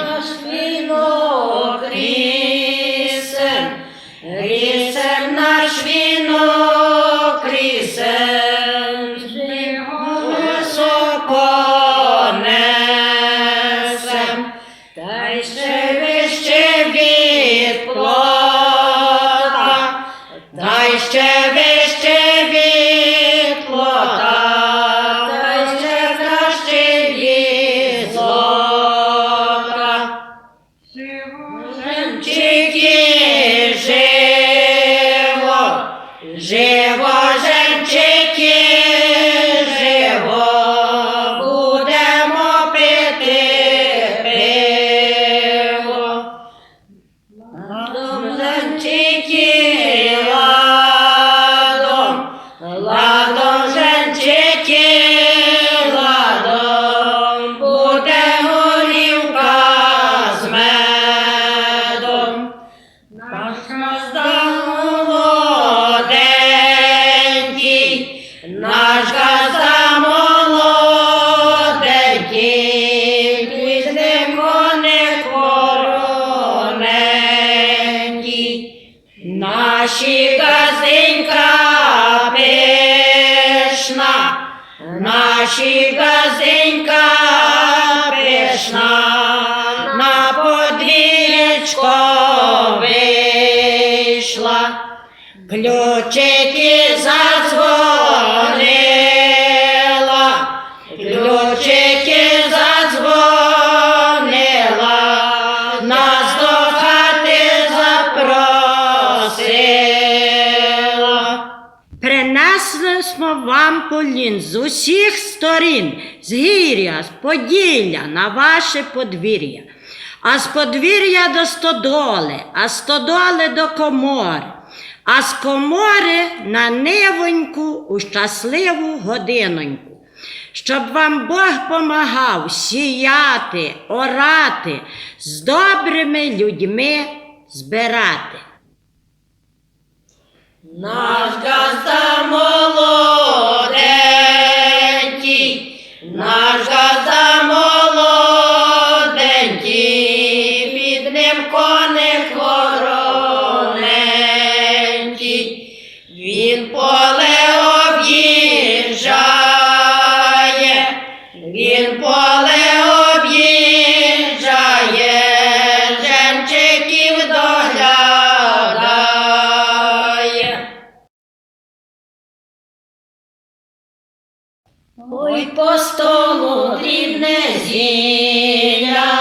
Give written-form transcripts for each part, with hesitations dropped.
наш вінок рісем, рісем наш вінок рісем, високо несем, та й ще вище від плота, та й ще вище від плота, та й ще краще від злота. Жемчики, живо, живо, жемчики, живо, будемо пити пиво. Ладом, жемчики, ладом, ладом, жемчики, ладом, буде горілка з медом. Наш газда молоденький, наш газда молоденький, пізний коник вороненький. Наші газденька пишна, наші газденька пишна, на подвір'ячко вийшла, ключики задзвонила, ключики задзвонила, нас до хати запросила. Принесли смо вам полін з усіх сторін, з гір'я, з Поділля на ваше подвір'я. А з подвір'я до стодоли, а з стодоли до комори, а з комори на нивоньку у щасливу годиноньку. Щоб вам Бог помагав сіяти, орати, з добрими людьми збирати. Наш газда молоденький, наш газда молоденький, під ним коник вороненький. Він поле об'їжджає, він поле об'їжджає, жемчиків доглядає. Ой, по столу дрібне зілля,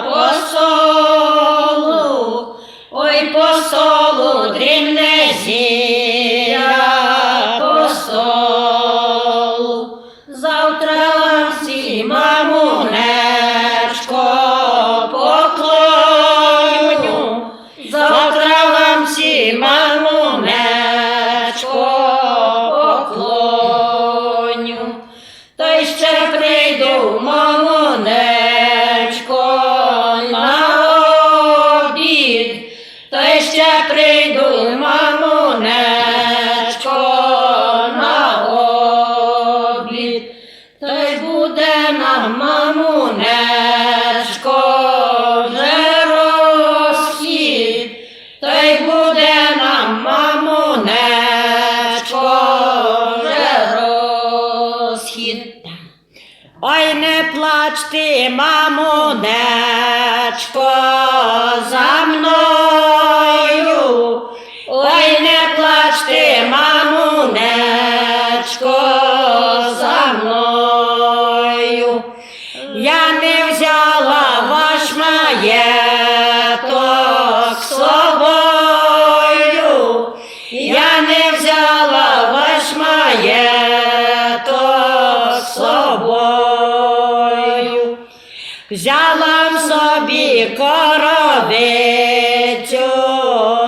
по столу, ой, по столу дрібне зілля, по столу. Завтра вам всі, мамунечко, поклоню, завтра вам всі, мамунечко, поклоню. Та й ще прийду, мамунечко, на обід, та й ще прийду, мамунечко, на обід. Та й буде нам, мамунечко, вже розхід, та й буде нам, мамунечко, вже розхід. Ой, не плачте, мамунечко, за мною. Ой, не плачте, мамунечко, за мною. Я не взяла ваш маєток з собою, Я не взяла ваш маєток з собою. взяла в собі коровицю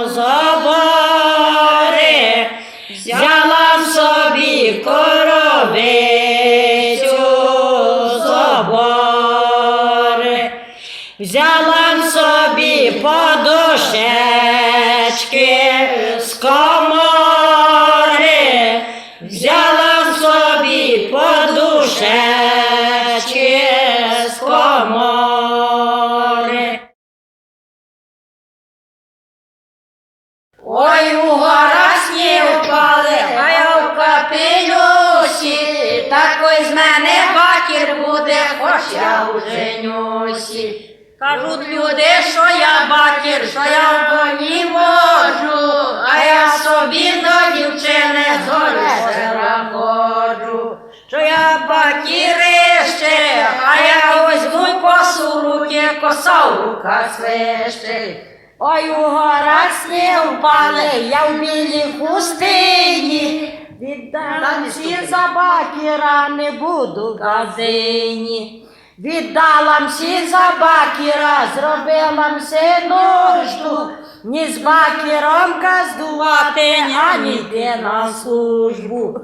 з обори, взяла в собі коровицю з обори, взяла в собі подушечки з комори, взяла в собі подушечки з комори. аж я уженюсь. Кажуть люди, що я батір, що я в коні можу, а я собі до дівчини з гори села ходжу. Що я батірище, а я возьму косу в руки, коса в руках свище. Ой, у горах сніг впали, я в білій хустині, віддам всі за батіра, не буду в газині. Віддала всі за бакіра, зробила все нужду, ні з бакіром газдувати, ані йти на службу.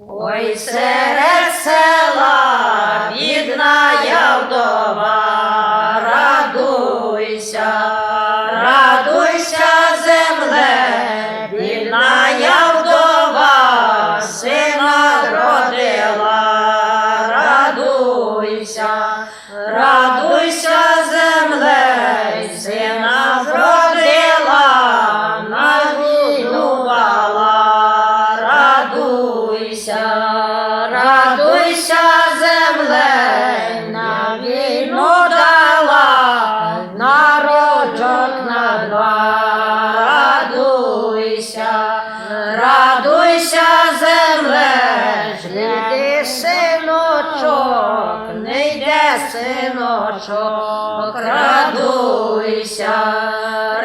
Ой, серед села бідна я вдова, радуйся, радуйся, земле, бідна я вдова, сина родила, радуйся, радуйся, земле, сина родила, на війну вала, радуйся, радуйся, земле, на війну дала, народжок на два, радуйся, радуйся, земле, жди синочок, не йде синочок, радуйся,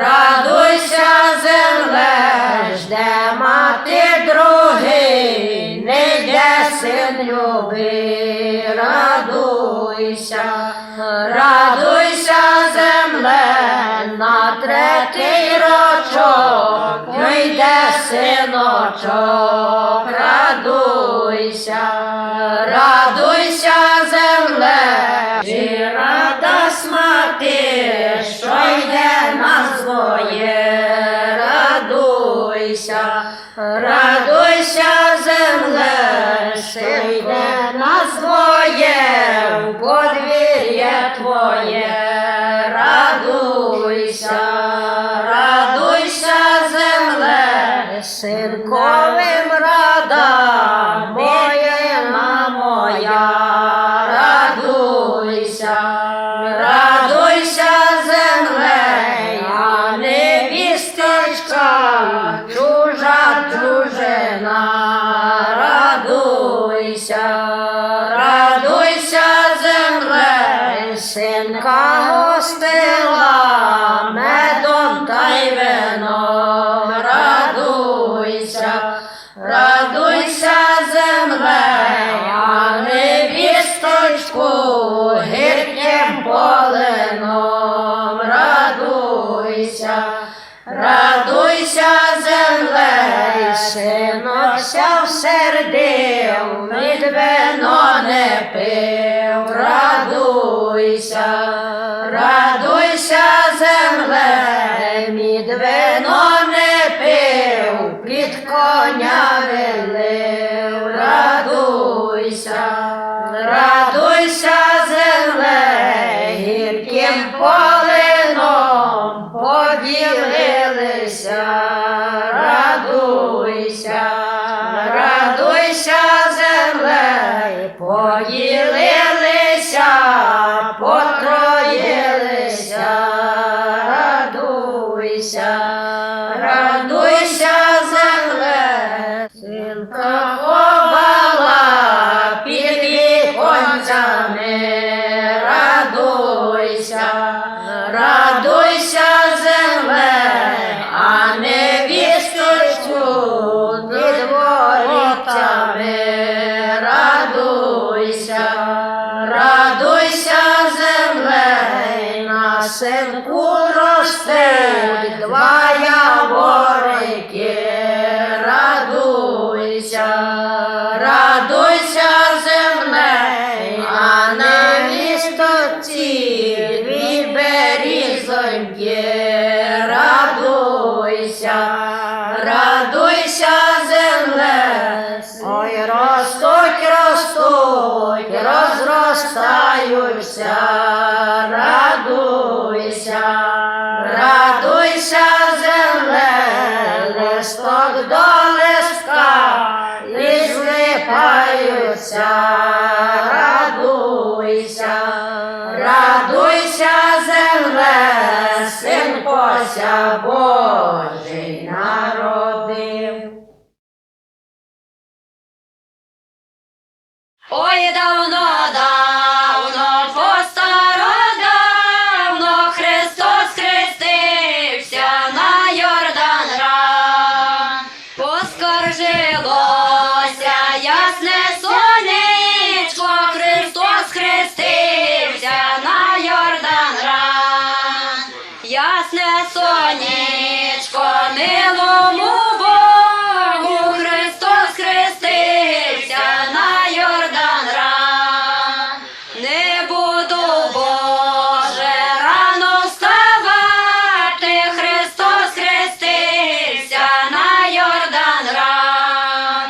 радуйся, земле, жде мати другий, не йде син любий, радуйся, радуйся, земле, на третій рочок, не йде синочок, радуйся, радуйся, земле, чи рада смати, що йде на своє, радуйся, радуйся, земле, що йде на своє, в подвір'я твоє, радуйся, радуйся, земле, синковим рада, моєна моя, радуйся, радуйся, земле, а невісточка, чужа чужина, радуйся, радуйся, земле, синка гостила, медом та й вином, радуйся, радуйся, земле, а невісточку гірким полином, радуйся, радуйся, земле, синочся всердив, від вино не пив, радуйся, радуйся, земле, від вино не пив, під коня вилив, радуйся, радуйся, земле, гірким полином поділилися, радуйся, радуйся, земле, поділилися, потроїлися, радуйся, радуйся, земле, синка ховала під віконцями, радуйся, радуйся, земле, а невісточку під воротами, радуйся, радуйся, земле, на синку ростуть два яворики, радуйся, радуйся, земле, а невісточці дві берізоньки, радуйся, радуйся, земле, ой, ростуть, ростуть, розростаються, радуйся, радуйся, земле. радуйся, радуйся, радуйся, земле, син Кося Божий народив. Ой, давно, давно, постародавно Христос хрестився на Йордан ран. Поскаржилося ясне сонечко, Христос хрестився на Йордан ран. Ясне сонечко, милому Богу, Христос хрестився на Йордан ран. Не буду, Боже, рано вставати, Христос хрестився на Йордан ран.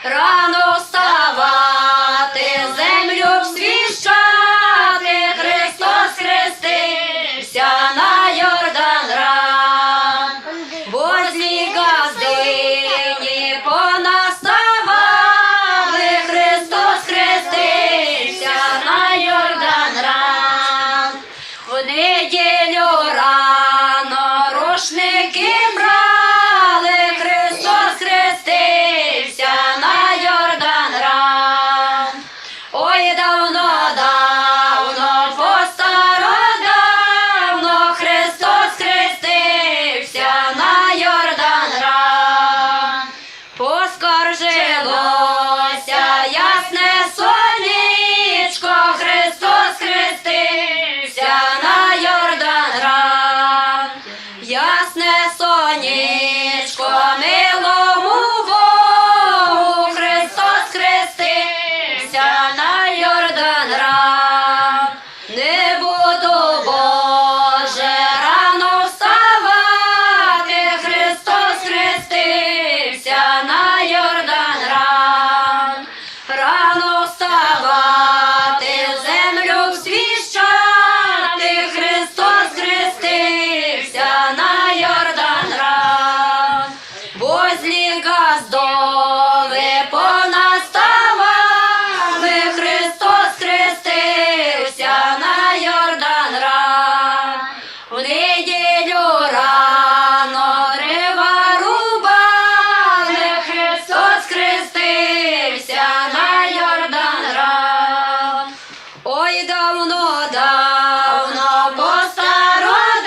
Рано вставати, землю всвіщати, Христос хрестився на Йордан ран. Бо злі газдині понаставали, Христос хрестився на Йордан ран. В неділю рано рушники брали, Христос хрестився на Йордан ран. Ой, давно, давно, постародавно Христос хрестився на Йордан ран. Поскаржилося ясне сонечко, Христос хрестився на Йордан ран. Ясне сонечко, милому Богу, Христос хрестився на Йордан ран. Не буду, Боже, рано вставати, Христос хрестився на Йордан ран. Рано вставати, землю всвіщати, Христос хрестився на Йордан ран. Бо злі газдови понаставали, Христос хрестився на Йордан ран. В неділю рано дерева рубали, Христос хрестився на Йордан ран. Ой, давно, давно,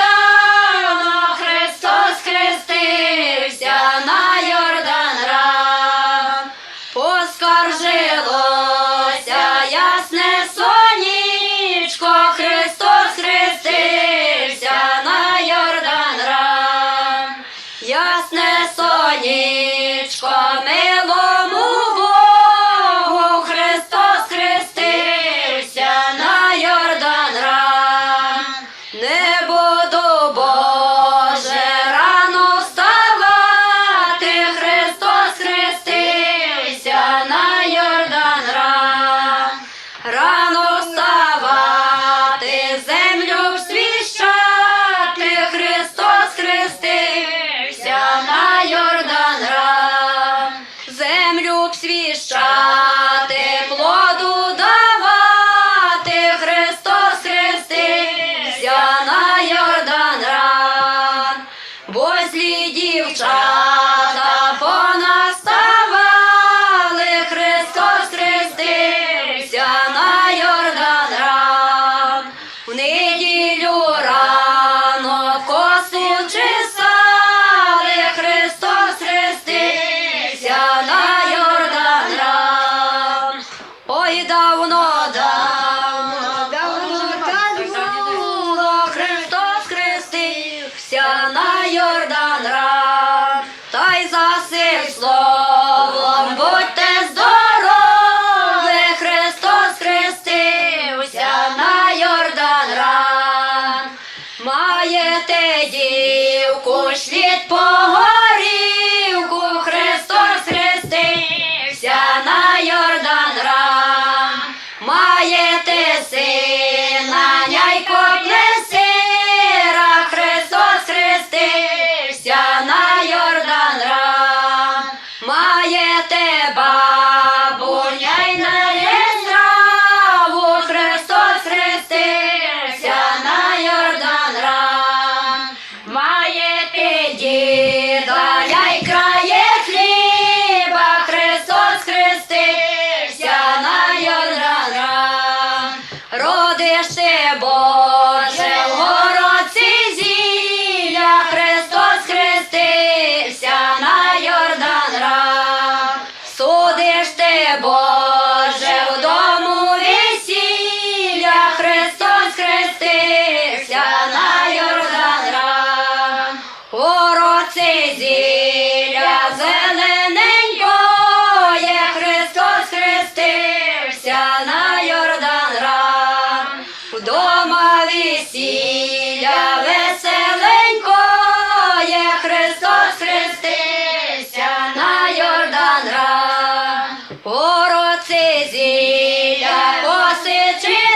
постародавно Христос хрестився на Йордан ран. Поскаржилося ясне сонечко, Христос хрестився на Йордан ран. Ясне сонечко, милому Богу, Христос хрестився на Йордан ран. Не буду, Боже, рано вставати, Христос хрестився на Йордан ран. Рано вставати, землю всвіщати, Христос хрестився на Йордан ран. Землю всвіщати, плоду давати, Христос хрестився на Йордан ран. Бо злі дівчата понаставали, Христос хрестився на Йордан ран. В неділю рано коси чесали, Христос хрестився на Йордан ран. Ой, давно, давно, давно, давно Христос хрестився на Йордан ран. Та й за сим словом будьте здорові, Христос хрестився на Йордан ран. Маєте дівку, світ погорівку, Христос хрестився на Йордан ран. Маєте сина, няйко плесира, Христос хрестився на Йордан ран. Маєте бабу, няйна Судиш ти, Боже, в городці зілля, Христос хрестився на Йордан рак. Судиш ти, Боже, в дому весілля, Христос хрестився на Йордан рак. В городці зілля зелененької, Христос хрестився на Йордан рак. Вдома весілля веселенької, Христос хрестився на Йордан рак. Пороці зілля посичитися,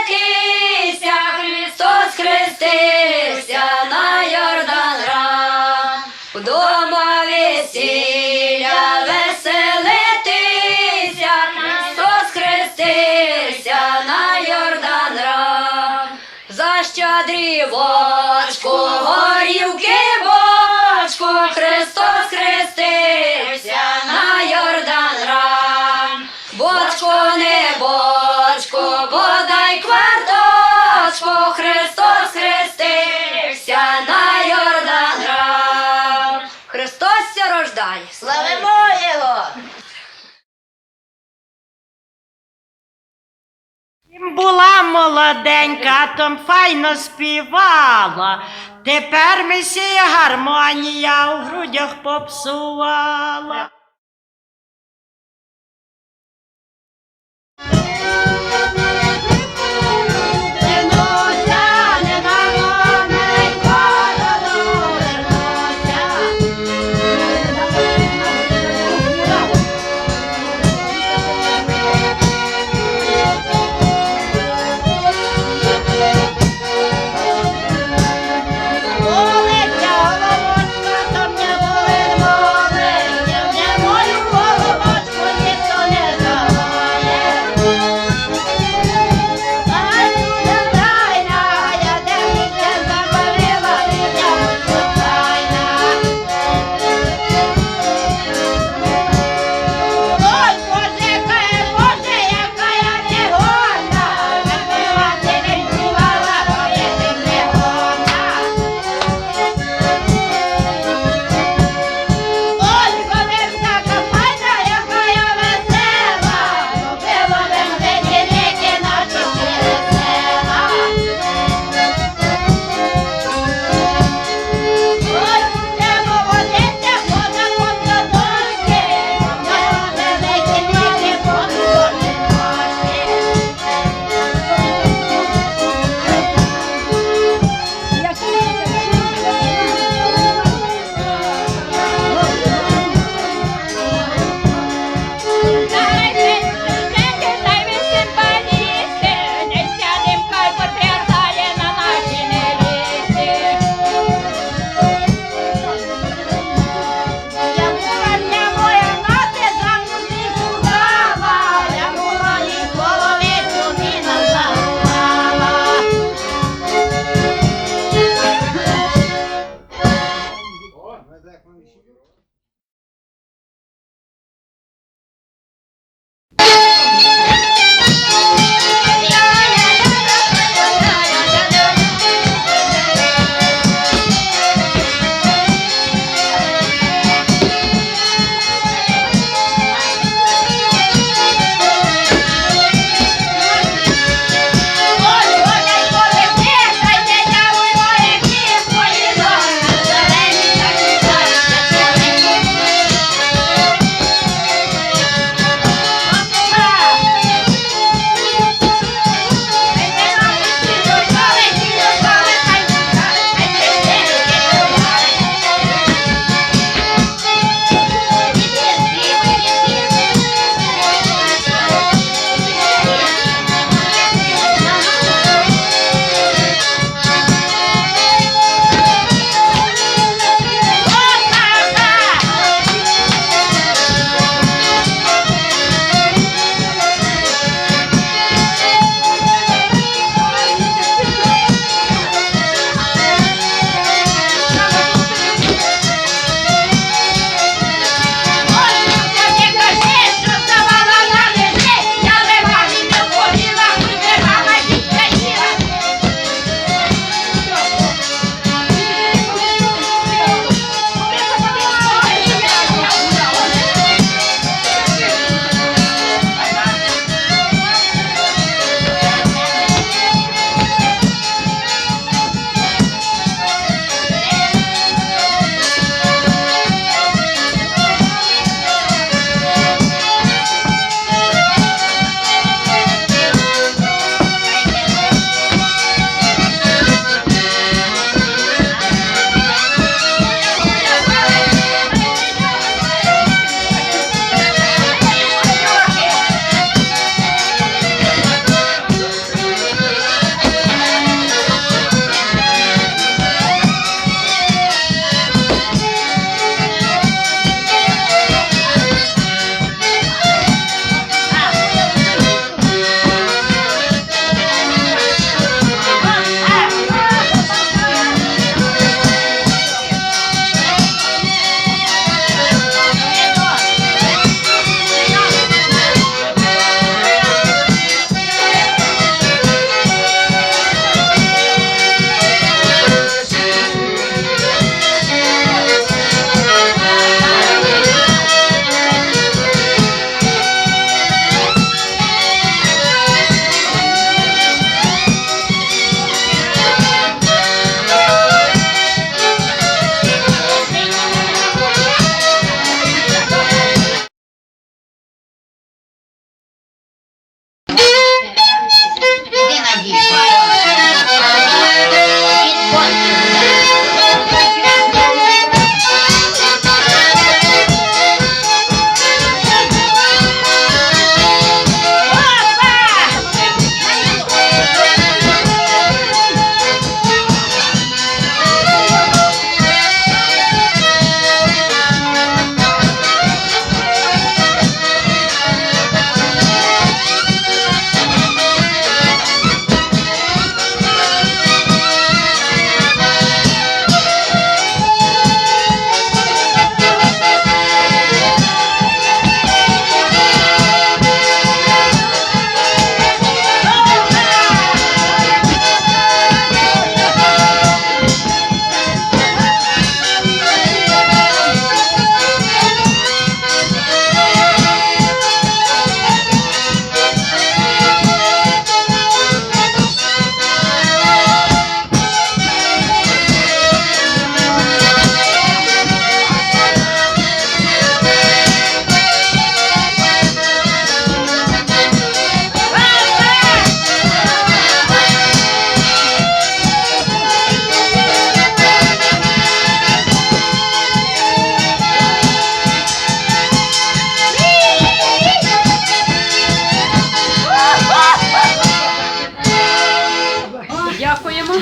Христос хрестився на Йордан рак. Вдома весілля веселитися, Христос хрестився на Йордан рак. За щедрівочку, горівки бочку, Христос хрестився на Йордан рак. Бочку, не бочку, бодай кварточку, Христос хрестився на Йордан рак. Христос ся рождає, славимо Його! Була молоденька, то файно співала. Тепер месія гармонія у грудях попсувала.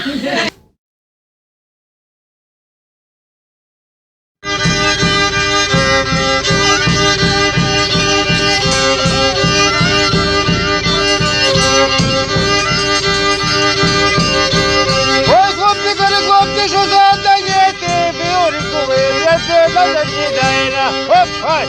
Ой, хлопці, хлопці, що задаєте? Біоріку вив'яти, зададідаєна. Оп, ай!